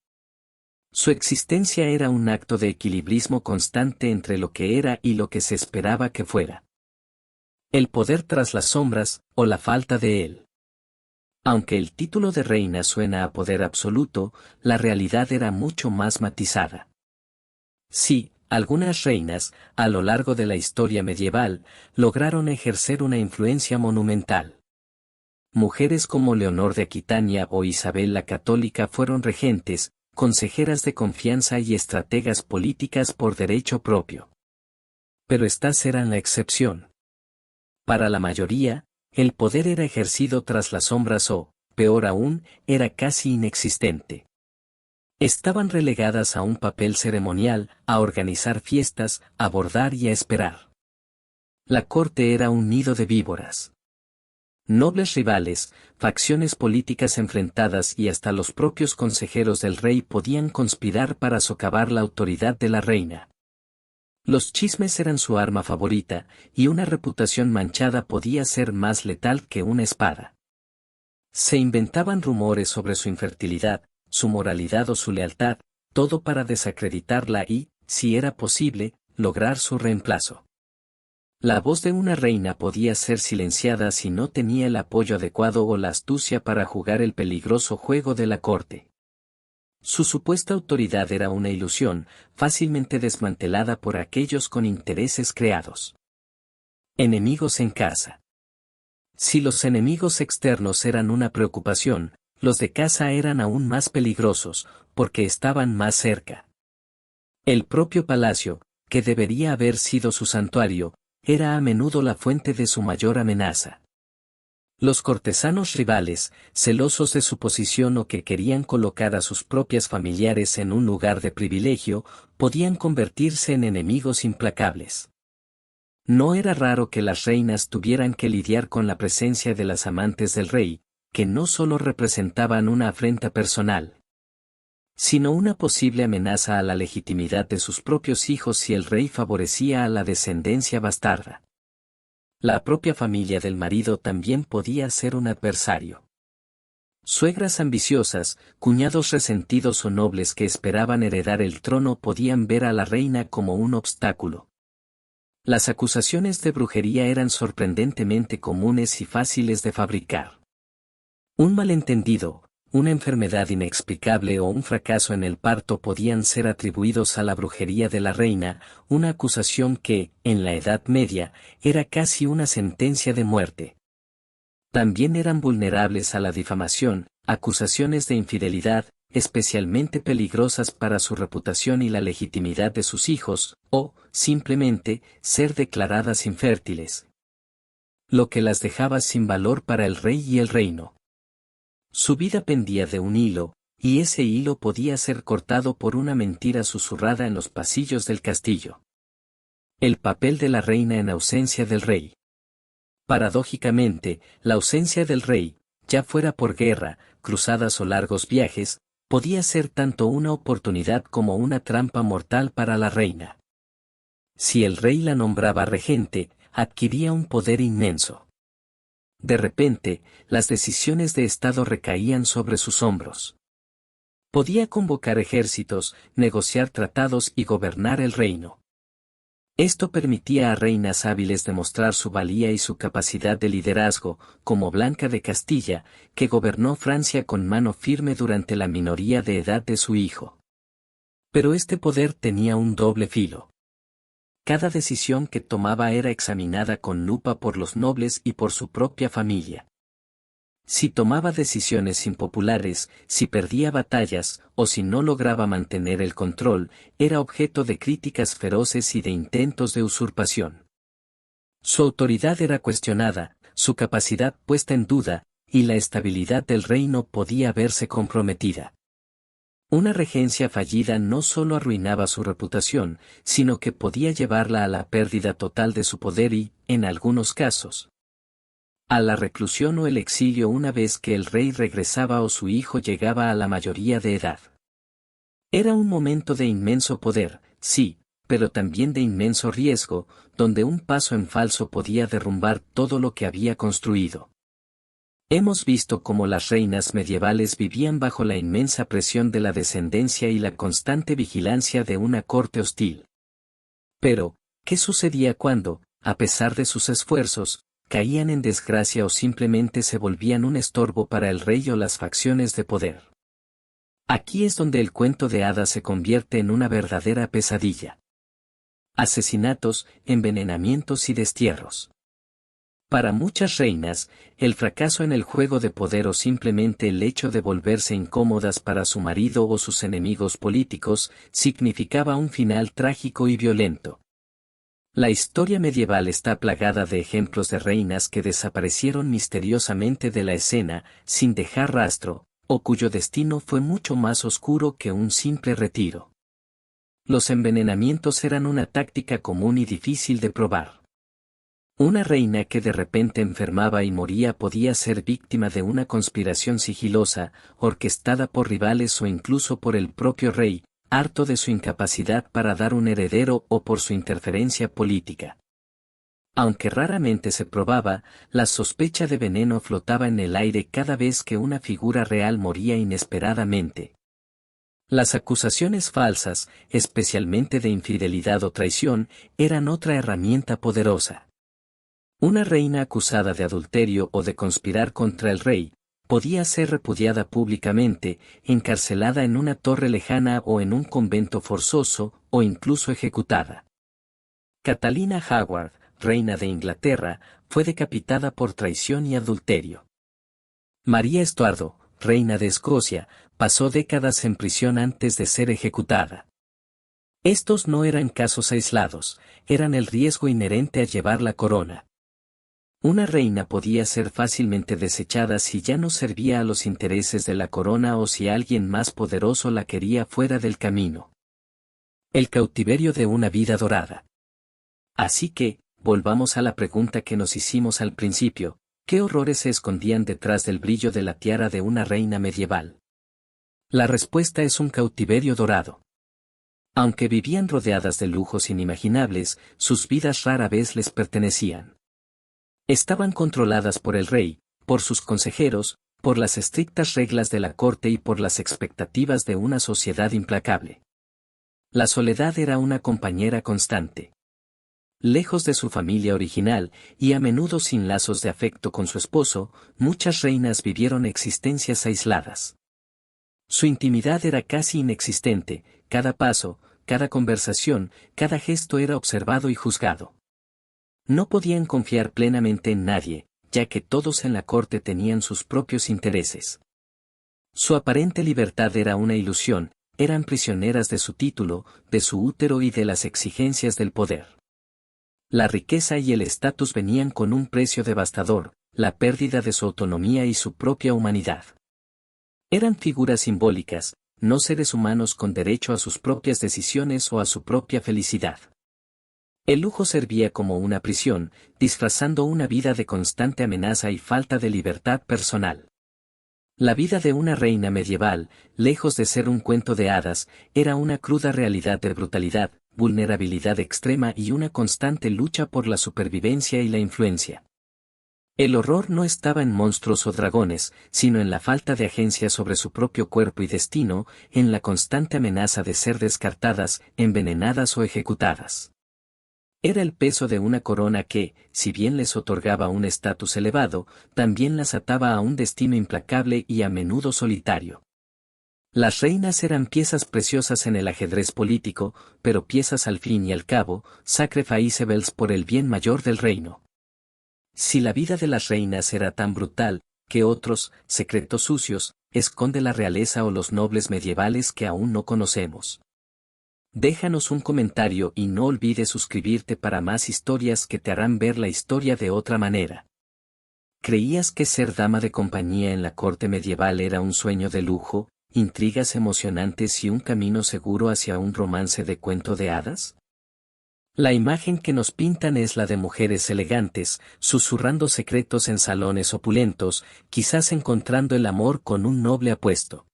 [SPEAKER 1] Su existencia era un acto de equilibrismo constante entre lo que era y lo que se esperaba que fuera. El poder tras las sombras, o la falta de él. Aunque el título de reina suena a poder absoluto, la realidad era mucho más matizada. Sí, algunas reinas, a lo largo de la historia medieval, lograron ejercer una influencia monumental. Mujeres como Leonor de Aquitania o Isabel la Católica fueron regentes, consejeras de confianza y estrategas políticas por derecho propio. Pero estas eran la excepción. Para la mayoría, el poder era ejercido tras las sombras o, peor aún, era casi inexistente. Estaban relegadas a un papel ceremonial, a organizar fiestas, a bordar y a esperar. La corte era un nido de víboras. Nobles rivales, facciones políticas enfrentadas y hasta los propios consejeros del rey podían conspirar para socavar la autoridad de la reina. Los chismes eran su arma favorita, y una reputación manchada podía ser más letal que una espada. Se inventaban rumores sobre su infertilidad, su moralidad o su lealtad, todo para desacreditarla y, si era posible, lograr su reemplazo. La voz de una reina podía ser silenciada si no tenía el apoyo adecuado o la astucia para jugar el peligroso juego de la corte. Su supuesta autoridad era una ilusión, fácilmente desmantelada por aquellos con intereses creados. Enemigos en casa. Si los enemigos externos eran una preocupación, los de casa eran aún más peligrosos, porque estaban más cerca. El propio palacio, que debería haber sido su santuario, era a menudo la fuente de su mayor amenaza. Los cortesanos rivales, celosos de su posición o que querían colocar a sus propias familiares en un lugar de privilegio, podían convertirse en enemigos implacables. No era raro que las reinas tuvieran que lidiar con la presencia de las amantes del rey, que no solo representaban una afrenta personal, sino una posible amenaza a la legitimidad de sus propios hijos si el rey favorecía a la descendencia bastarda. La propia familia del marido también podía ser un adversario. Suegras ambiciosas, cuñados resentidos o nobles que esperaban heredar el trono podían ver a la reina como un obstáculo. Las acusaciones de brujería eran sorprendentemente comunes y fáciles de fabricar. Un malentendido, una enfermedad inexplicable o un fracaso en el parto podían ser atribuidos a la brujería de la reina, una acusación que, en la Edad Media, era casi una sentencia de muerte. También eran vulnerables a la difamación, acusaciones de infidelidad, especialmente peligrosas para su reputación y la legitimidad de sus hijos, o, simplemente, ser declaradas infértiles. Lo que las dejaba sin valor para el rey y el reino. Su vida pendía de un hilo, y ese hilo podía ser cortado por una mentira susurrada en los pasillos del castillo. El papel de la reina en ausencia del rey. Paradójicamente, la ausencia del rey, ya fuera por guerra, cruzadas o largos viajes, podía ser tanto una oportunidad como una trampa mortal para la reina. Si el rey la nombraba regente, adquiría un poder inmenso. De repente, las decisiones de Estado recaían sobre sus hombros. Podía convocar ejércitos, negociar tratados y gobernar el reino. Esto permitía a reinas hábiles demostrar su valía y su capacidad de liderazgo, como Blanca de Castilla, que gobernó Francia con mano firme durante la minoría de edad de su hijo. Pero este poder tenía un doble filo. Cada decisión que tomaba era examinada con lupa por los nobles y por su propia familia. Si tomaba decisiones impopulares, si perdía batallas, o si no lograba mantener el control, era objeto de críticas feroces y de intentos de usurpación. Su autoridad era cuestionada, su capacidad puesta en duda, y la estabilidad del reino podía verse comprometida. Una regencia fallida no solo arruinaba su reputación, sino que podía llevarla a la pérdida total de su poder y, en algunos casos, a la reclusión o el exilio una vez que el rey regresaba o su hijo llegaba a la mayoría de edad. Era un momento de inmenso poder, sí, pero también de inmenso riesgo, donde un paso en falso podía derrumbar todo lo que había construido. Hemos visto cómo las reinas medievales vivían bajo la inmensa presión de la descendencia y la constante vigilancia de una corte hostil. Pero, ¿qué sucedía cuando, a pesar de sus esfuerzos, caían en desgracia o simplemente se volvían un estorbo para el rey o las facciones de poder? Aquí es donde el cuento de hadas se convierte en una verdadera pesadilla. Asesinatos, envenenamientos y destierros. Para muchas reinas, el fracaso en el juego de poder o simplemente el hecho de volverse incómodas para su marido o sus enemigos políticos, significaba un final trágico y violento. La historia medieval está plagada de ejemplos de reinas que desaparecieron misteriosamente de la escena, sin dejar rastro, o cuyo destino fue mucho más oscuro que un simple retiro. Los envenenamientos eran una táctica común y difícil de probar. Una reina que de repente enfermaba y moría podía ser víctima de una conspiración sigilosa, orquestada por rivales o incluso por el propio rey, harto de su incapacidad para dar un heredero o por su interferencia política. Aunque raramente se probaba, la sospecha de veneno flotaba en el aire cada vez que una figura real moría inesperadamente. Las acusaciones falsas, especialmente de infidelidad o traición, eran otra herramienta poderosa. Una reina acusada de adulterio o de conspirar contra el rey, podía ser repudiada públicamente, encarcelada en una torre lejana o en un convento forzoso, o incluso ejecutada. Catalina Howard, reina de Inglaterra, fue decapitada por traición y adulterio. María Estuardo, reina de Escocia, pasó décadas en prisión antes de ser ejecutada. Estos no eran casos aislados, eran el riesgo inherente a llevar la corona. Una reina podía ser fácilmente desechada si ya no servía a los intereses de la corona o si alguien más poderoso la quería fuera del camino. El cautiverio de una vida dorada. Así que, volvamos a la pregunta que nos hicimos al principio: ¿qué horrores se escondían detrás del brillo de la tiara de una reina medieval? La respuesta es un cautiverio dorado. Aunque vivían rodeadas de lujos inimaginables, sus vidas rara vez les pertenecían. Estaban controladas por el rey, por sus consejeros, por las estrictas reglas de la corte y por las expectativas de una sociedad implacable. La soledad era una compañera constante. Lejos de su familia original, y a menudo sin lazos de afecto con su esposo, muchas reinas vivieron existencias aisladas. Su intimidad era casi inexistente, cada paso, cada conversación, cada gesto era observado y juzgado. No podían confiar plenamente en nadie, ya que todos en la corte tenían sus propios intereses. Su aparente libertad era una ilusión, eran prisioneras de su título, de su útero y de las exigencias del poder. La riqueza y el estatus venían con un precio devastador, la pérdida de su autonomía y su propia humanidad. Eran figuras simbólicas, no seres humanos con derecho a sus propias decisiones o a su propia felicidad. El lujo servía como una prisión, disfrazando una vida de constante amenaza y falta de libertad personal. La vida de una reina medieval, lejos de ser un cuento de hadas, era una cruda realidad de brutalidad, vulnerabilidad extrema y una constante lucha por la supervivencia y la influencia. El horror no estaba en monstruos o dragones, sino en la falta de agencia sobre su propio cuerpo y destino, en la constante amenaza de ser descartadas, envenenadas o ejecutadas. Era el peso de una corona que, si bien les otorgaba un estatus elevado, también las ataba a un destino implacable y a menudo solitario. Las reinas eran piezas preciosas en el ajedrez político, pero piezas al fin y al cabo, sacrificables por el bien mayor del reino. Si la vida de las reinas era tan brutal, que otros, secretos sucios, esconde la realeza o los nobles medievales que aún no conocemos. Déjanos un comentario y no olvides suscribirte para más historias que te harán ver la historia de otra manera. ¿Creías que ser dama de compañía en la corte medieval era un sueño de lujo, intrigas emocionantes y un camino seguro hacia un romance de cuento de hadas? La imagen que nos pintan es la de mujeres elegantes, susurrando secretos en salones opulentos, quizás encontrando el amor con un noble apuesto.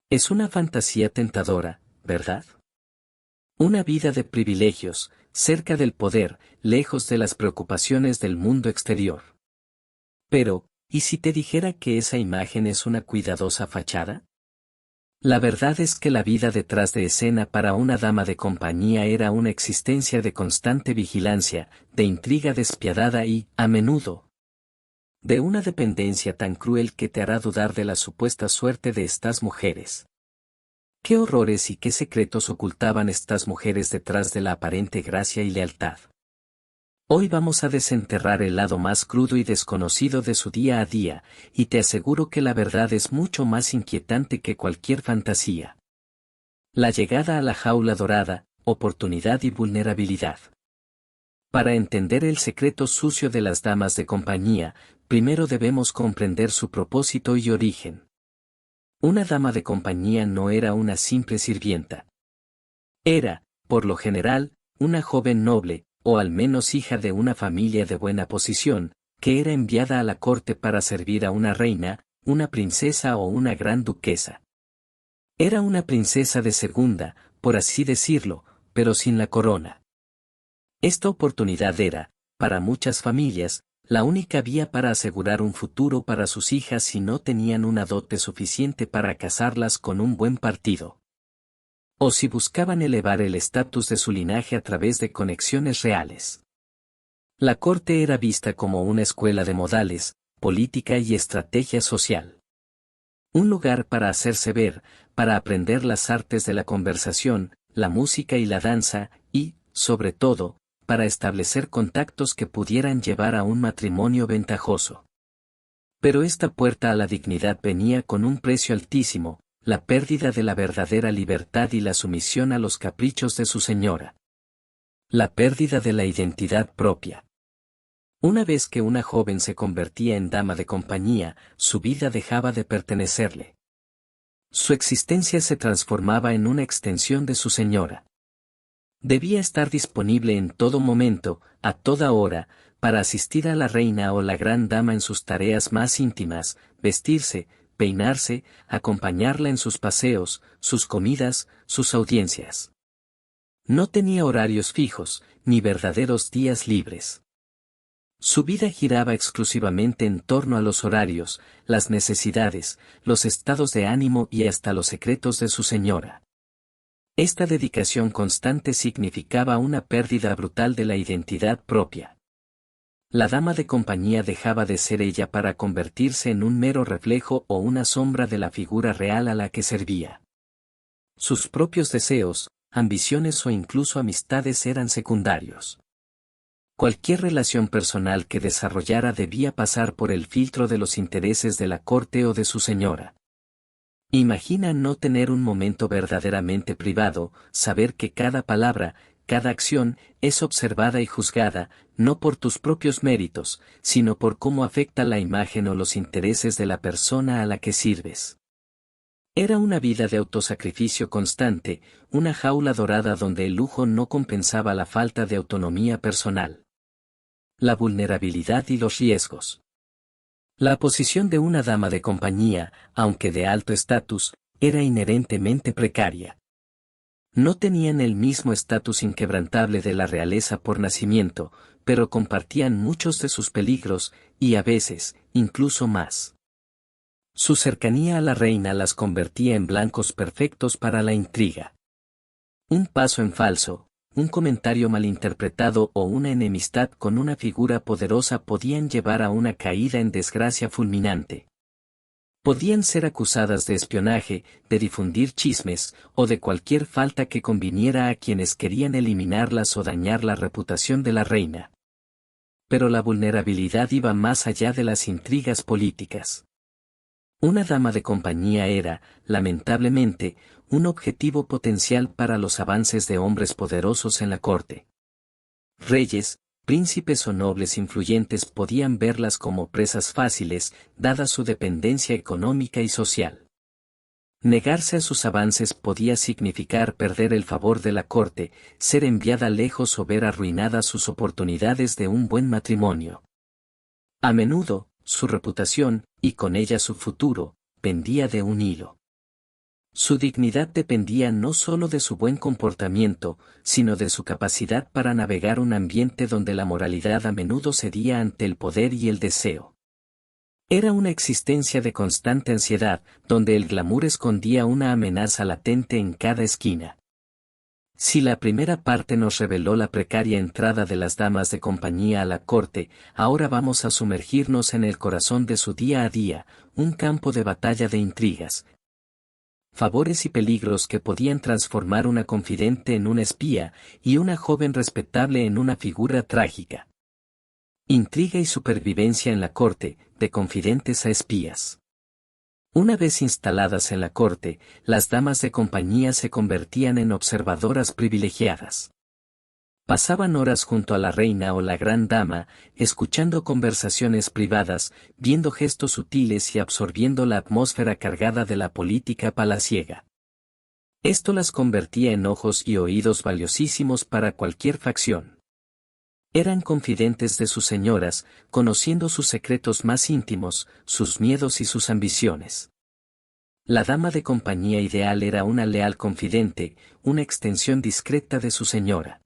[SPEAKER 1] Es una fantasía tentadora, ¿verdad? Una vida de privilegios, cerca del poder, lejos de las preocupaciones del mundo exterior. Pero, ¿y si te dijera que esa imagen es una cuidadosa fachada? La verdad es que la vida detrás de escena para una dama de compañía era una existencia de constante vigilancia, de intriga despiadada y, a menudo, de una dependencia tan cruel que te hará dudar de la supuesta suerte de estas mujeres. ¿Qué horrores y qué secretos ocultaban estas mujeres detrás de la aparente gracia y lealtad? Hoy vamos a desenterrar el lado más crudo y desconocido de su día a día, y te aseguro que la verdad es mucho más inquietante que cualquier fantasía. La llegada a la jaula dorada, oportunidad y vulnerabilidad. Para entender el secreto sucio de las damas de compañía, primero debemos comprender su propósito y origen. Una dama de compañía no era una simple sirvienta. Era, por lo general, una joven noble, o al menos hija de una familia de buena posición, que era enviada a la corte para servir a una reina, una princesa o una gran duquesa. Era una princesa de segunda, por así decirlo, pero sin la corona. Esta oportunidad era, para muchas familias, la única vía para asegurar un futuro para sus hijas si no tenían una dote suficiente para casarlas con un buen partido. O si buscaban elevar el estatus de su linaje a través de conexiones reales. La corte era vista como una escuela de modales, política y estrategia social. Un lugar para hacerse ver, para aprender las artes de la conversación, la música y la danza, y, sobre todo, para establecer contactos que pudieran llevar a un matrimonio ventajoso. Pero esta puerta a la dignidad venía con un precio altísimo, la pérdida de la verdadera libertad y la sumisión a los caprichos de su señora. La pérdida de la identidad propia. Una vez que una joven se convertía en dama de compañía, su vida dejaba de pertenecerle. Su existencia se transformaba en una extensión de su señora. Debía estar disponible en todo momento, a toda hora, para asistir a la reina o la gran dama en sus tareas más íntimas, vestirse, peinarse, acompañarla en sus paseos, sus comidas, sus audiencias. No tenía horarios fijos, ni verdaderos días libres. Su vida giraba exclusivamente en torno a los horarios, las necesidades, los estados de ánimo y hasta los secretos de su señora. Esta dedicación constante significaba una pérdida brutal de la identidad propia. La dama de compañía dejaba de ser ella para convertirse en un mero reflejo o una sombra de la figura real a la que servía. Sus propios deseos, ambiciones o incluso amistades eran secundarios. Cualquier relación personal que desarrollara debía pasar por el filtro de los intereses de la corte o de su señora. Imagina no tener un momento verdaderamente privado, saber que cada palabra, cada acción, es observada y juzgada, no por tus propios méritos, sino por cómo afecta la imagen o los intereses de la persona a la que sirves. Era una vida de autosacrificio constante, una jaula dorada donde el lujo no compensaba la falta de autonomía personal. La vulnerabilidad y los riesgos. La posición de una dama de compañía, aunque de alto estatus, era inherentemente precaria. No tenían el mismo estatus inquebrantable de la realeza por nacimiento, pero compartían muchos de sus peligros, y a veces, incluso más. Su cercanía a la reina las convertía en blancos perfectos para la intriga. Un paso en falso, un comentario malinterpretado o una enemistad con una figura poderosa podían llevar a una caída en desgracia fulminante. Podían ser acusadas de espionaje, de difundir chismes, o de cualquier falta que conviniera a quienes querían eliminarlas o dañar la reputación de la reina. Pero la vulnerabilidad iba más allá de las intrigas políticas. Una dama de compañía era, lamentablemente, un objetivo potencial para los avances de hombres poderosos en la corte. Reyes, príncipes o nobles influyentes podían verlas como presas fáciles, dada su dependencia económica y social. Negarse a sus avances podía significar perder el favor de la corte, ser enviada lejos o ver arruinadas sus oportunidades de un buen matrimonio. A menudo, su reputación, y con ella su futuro, pendía de un hilo. Su dignidad dependía no solo de su buen comportamiento, sino de su capacidad para navegar un ambiente donde la moralidad a menudo cedía ante el poder y el deseo. Era una existencia de constante ansiedad, donde el glamour escondía una amenaza latente en cada esquina. Si la primera parte nos reveló la precaria entrada de las damas de compañía a la corte, ahora vamos a sumergirnos en el corazón de su día a día, un campo de batalla de intrigas, favores y peligros que podían transformar una confidente en una espía, y una joven respetable en una figura trágica. Intriga y supervivencia en la corte, de confidentes a espías. Una vez instaladas en la corte, las damas de compañía se convertían en observadoras privilegiadas. Pasaban horas junto a la reina o la gran dama, escuchando conversaciones privadas, viendo gestos sutiles y absorbiendo la atmósfera cargada de la política palaciega. Esto las convertía en ojos y oídos valiosísimos para cualquier facción. Eran confidentes de sus señoras, conociendo sus secretos más íntimos, sus miedos y sus ambiciones. La dama de compañía ideal era una leal confidente, una extensión discreta de su señora.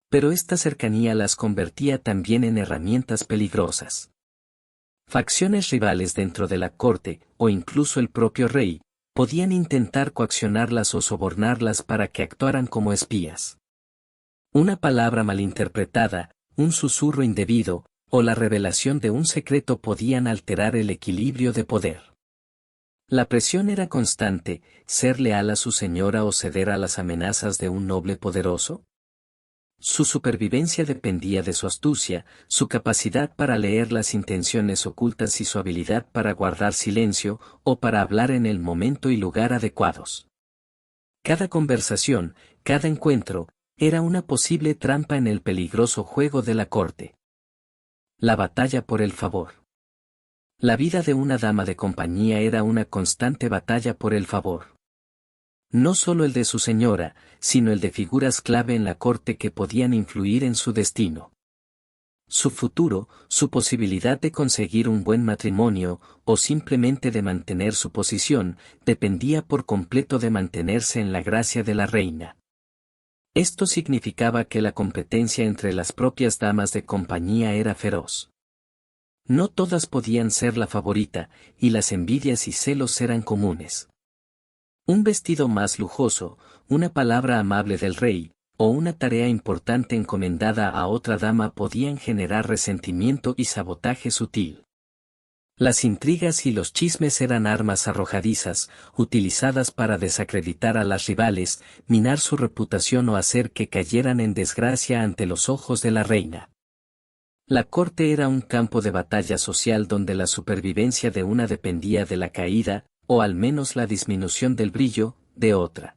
[SPEAKER 1] Pero esta cercanía las convertía también en herramientas peligrosas. Facciones rivales dentro de la corte, o incluso el propio rey, podían intentar coaccionarlas o sobornarlas para que actuaran como espías. Una palabra malinterpretada, un susurro indebido, o la revelación de un secreto podían alterar el equilibrio de poder. La presión era constante, ser leal a su señora o ceder a las amenazas de un noble poderoso. Su supervivencia dependía de su astucia, su capacidad para leer las intenciones ocultas y su habilidad para guardar silencio, o para hablar en el momento y lugar adecuados. Cada conversación, cada encuentro, era una posible trampa en el peligroso juego de la corte. La batalla por el favor. La vida de una dama de compañía era una constante batalla por el favor. No solo el de su señora, sino el de figuras clave en la corte que podían influir en su destino. Su futuro, su posibilidad de conseguir un buen matrimonio, o simplemente de mantener su posición, dependía por completo de mantenerse en la gracia de la reina. Esto significaba que la competencia entre las propias damas de compañía era feroz. No todas podían ser la favorita, y las envidias y celos eran comunes. Un vestido más lujoso, una palabra amable del rey, o una tarea importante encomendada a otra dama podían generar resentimiento y sabotaje sutil. Las intrigas y los chismes eran armas arrojadizas, utilizadas para desacreditar a las rivales, minar su reputación o hacer que cayeran en desgracia ante los ojos de la reina. La corte era un campo de batalla social donde la supervivencia de una dependía de la caída, o al menos la disminución del brillo, de otra.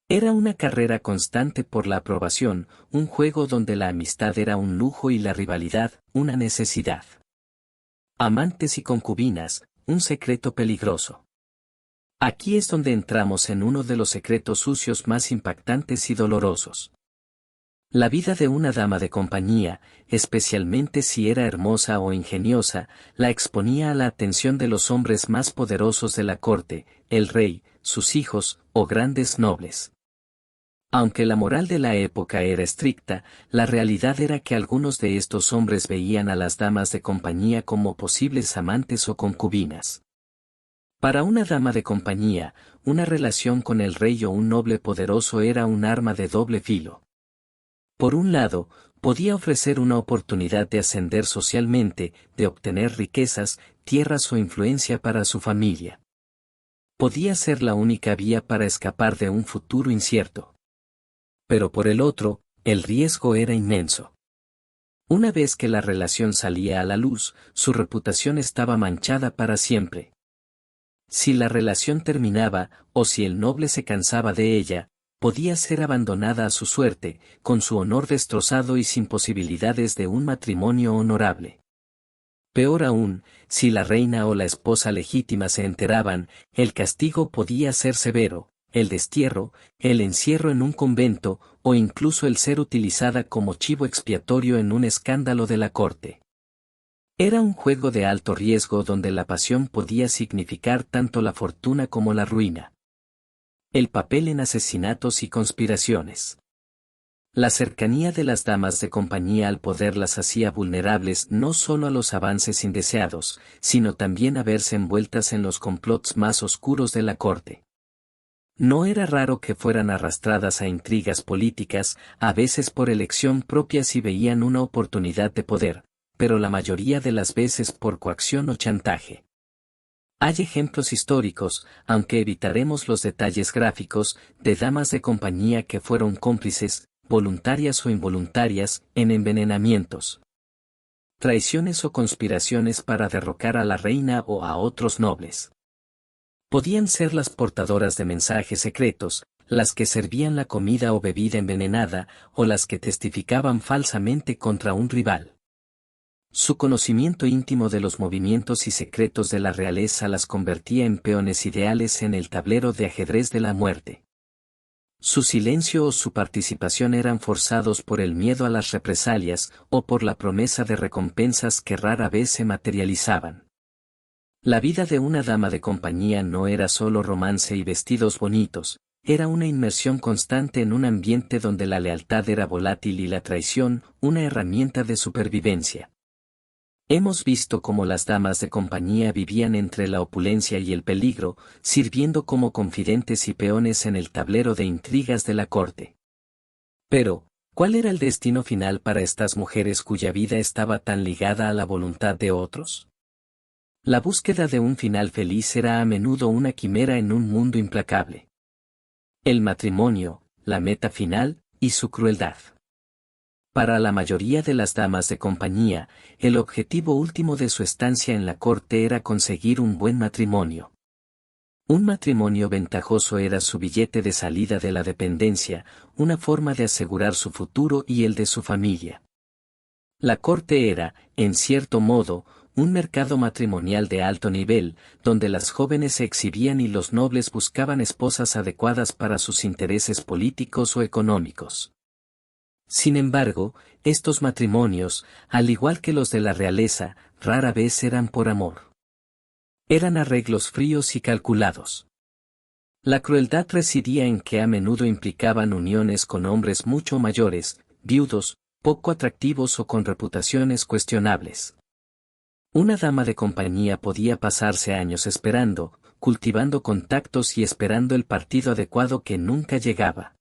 [SPEAKER 1] Era una carrera constante por la aprobación, un juego donde la amistad era un lujo y la rivalidad, una necesidad. Amantes y concubinas, un secreto peligroso. Aquí es donde entramos en uno de los secretos sucios más impactantes y dolorosos. La vida de una dama de compañía, especialmente si era hermosa o ingeniosa, la exponía a la atención de los hombres más poderosos de la corte, el rey, sus hijos, o grandes nobles. Aunque la moral de la época era estricta, la realidad era que algunos de estos hombres veían a las damas de compañía como posibles amantes o concubinas. Para una dama de compañía, una relación con el rey o un noble poderoso era un arma de doble filo. Por un lado, podía ofrecer una oportunidad de ascender socialmente, de obtener riquezas, tierras o influencia para su familia. Podía ser la única vía para escapar de un futuro incierto. Pero por el otro, el riesgo era inmenso. Una vez que la relación salía a la luz, su reputación estaba manchada para siempre. Si la relación terminaba, o si el noble se cansaba de ella, podía ser abandonada a su suerte, con su honor destrozado y sin posibilidades de un matrimonio honorable. Peor aún, si la reina o la esposa legítima se enteraban, el castigo podía ser severo, el destierro, el encierro en un convento, o incluso el ser utilizada como chivo expiatorio en un escándalo de la corte. Era un juego de alto riesgo donde la pasión podía significar tanto la fortuna como la ruina. El papel en asesinatos y conspiraciones. La cercanía de las damas de compañía al poder las hacía vulnerables no solo a los avances indeseados, sino también a verse envueltas en los complots más oscuros de la corte. No era raro que fueran arrastradas a intrigas políticas, a veces por elección propia si veían una oportunidad de poder, pero la mayoría de las veces por coacción o chantaje. Hay ejemplos históricos, aunque evitaremos los detalles gráficos, de damas de compañía que fueron cómplices, voluntarias o involuntarias, en envenenamientos, traiciones o conspiraciones para derrocar a la reina o a otros nobles. Podían ser las portadoras de mensajes secretos, las que servían la comida o bebida envenenada, o las que testificaban falsamente contra un rival. Su conocimiento íntimo de los movimientos y secretos de la realeza las convertía en peones ideales en el tablero de ajedrez de la muerte. Su silencio o su participación eran forzados por el miedo a las represalias, o por la promesa de recompensas que rara vez se materializaban. La vida de una dama de compañía no era solo romance y vestidos bonitos, era una inmersión constante en un ambiente donde la lealtad era volátil y la traición, una herramienta de supervivencia. Hemos visto cómo las damas de compañía vivían entre la opulencia y el peligro, sirviendo como confidentes y peones en el tablero de intrigas de la corte. Pero, ¿cuál era el destino final para estas mujeres cuya vida estaba tan ligada a la voluntad de otros? La búsqueda de un final feliz era a menudo una quimera en un mundo implacable. El matrimonio, la meta final, y su crueldad. Para la mayoría de las damas de compañía, el objetivo último de su estancia en la corte era conseguir un buen matrimonio. Un matrimonio ventajoso era su billete de salida de la dependencia, una forma de asegurar su futuro y el de su familia. La corte era, en cierto modo, un mercado matrimonial de alto nivel, donde las jóvenes se exhibían y los nobles buscaban esposas adecuadas para sus intereses políticos o económicos. Sin embargo, estos matrimonios, al igual que los de la realeza, rara vez eran por amor. Eran arreglos fríos y calculados. La crueldad residía en que a menudo implicaban uniones con hombres mucho mayores, viudos, poco atractivos o con reputaciones cuestionables. Una dama de compañía podía pasarse años esperando, cultivando contactos y esperando el partido adecuado que nunca llegaba.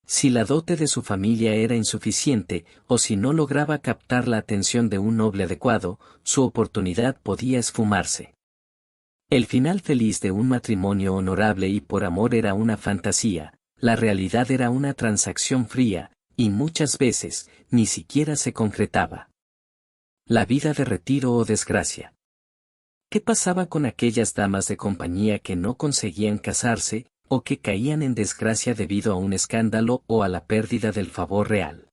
[SPEAKER 1] Si la dote de su familia era insuficiente, o si no lograba captar la atención de un noble adecuado, su oportunidad podía esfumarse. El final feliz de un matrimonio honorable y por amor era una fantasía, la realidad era una transacción fría, y muchas veces, ni siquiera se concretaba. La vida de retiro o desgracia. ¿Qué pasaba con aquellas damas de compañía que no conseguían casarse, o que caían en desgracia debido a un escándalo o a la pérdida del favor real?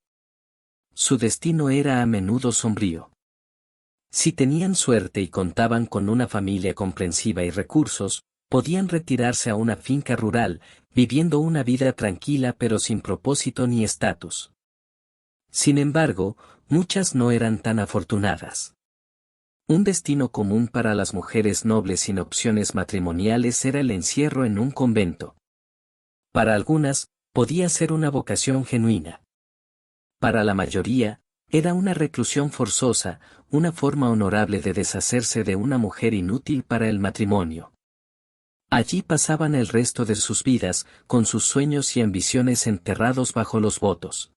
[SPEAKER 1] Su destino era a menudo sombrío. Si tenían suerte y contaban con una familia comprensiva y recursos, podían retirarse a una finca rural, viviendo una vida tranquila pero sin propósito ni estatus. Sin embargo, muchas no eran tan afortunadas. Un destino común para las mujeres nobles sin opciones matrimoniales era el encierro en un convento. Para algunas, podía ser una vocación genuina. Para la mayoría, era una reclusión forzosa, una forma honorable de deshacerse de una mujer inútil para el matrimonio. Allí pasaban el resto de sus vidas, con sus sueños y ambiciones enterrados bajo los votos.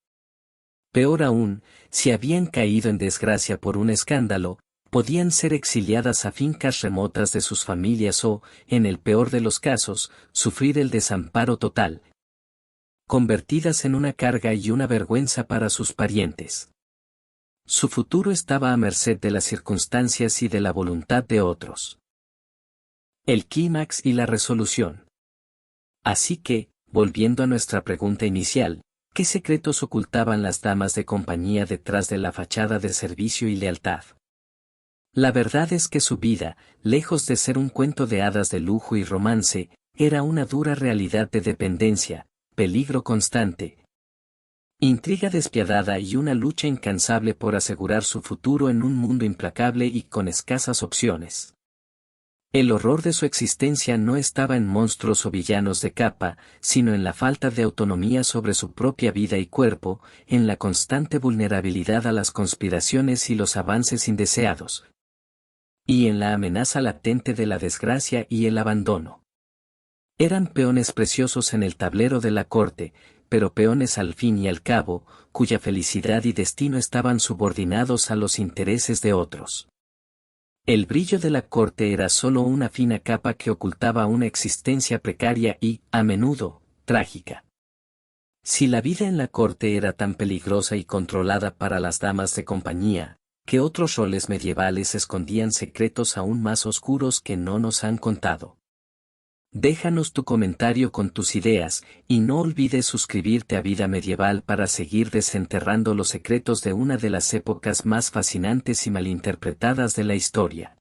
[SPEAKER 1] Peor aún, si habían caído en desgracia por un escándalo, podían ser exiliadas a fincas remotas de sus familias o, en el peor de los casos, sufrir el desamparo total, convertidas en una carga y una vergüenza para sus parientes. Su futuro estaba a merced de las circunstancias y de la voluntad de otros. El clímax y la resolución. Así que, volviendo a nuestra pregunta inicial, ¿qué secretos ocultaban las damas de compañía detrás de la fachada de servicio y lealtad? La verdad es que su vida, lejos de ser un cuento de hadas de lujo y romance, era una dura realidad de dependencia, peligro constante, intriga despiadada y una lucha incansable por asegurar su futuro en un mundo implacable y con escasas opciones. El horror de su existencia no estaba en monstruos o villanos de capa, sino en la falta de autonomía sobre su propia vida y cuerpo, en la constante vulnerabilidad a las conspiraciones y los avances indeseados, y en la amenaza latente de la desgracia y el abandono. Eran peones preciosos en el tablero de la corte, pero peones al fin y al cabo, cuya felicidad y destino estaban subordinados a los intereses de otros. El brillo de la corte era solo una fina capa que ocultaba una existencia precaria y, a menudo, trágica. Si la vida en la corte era tan peligrosa y controlada para las damas de compañía, ¿qué otros roles medievales escondían secretos aún más oscuros que no nos han contado? Déjanos tu comentario con tus ideas, y no olvides suscribirte a Vida Medieval para seguir desenterrando los secretos de una de las épocas más fascinantes y malinterpretadas de la historia.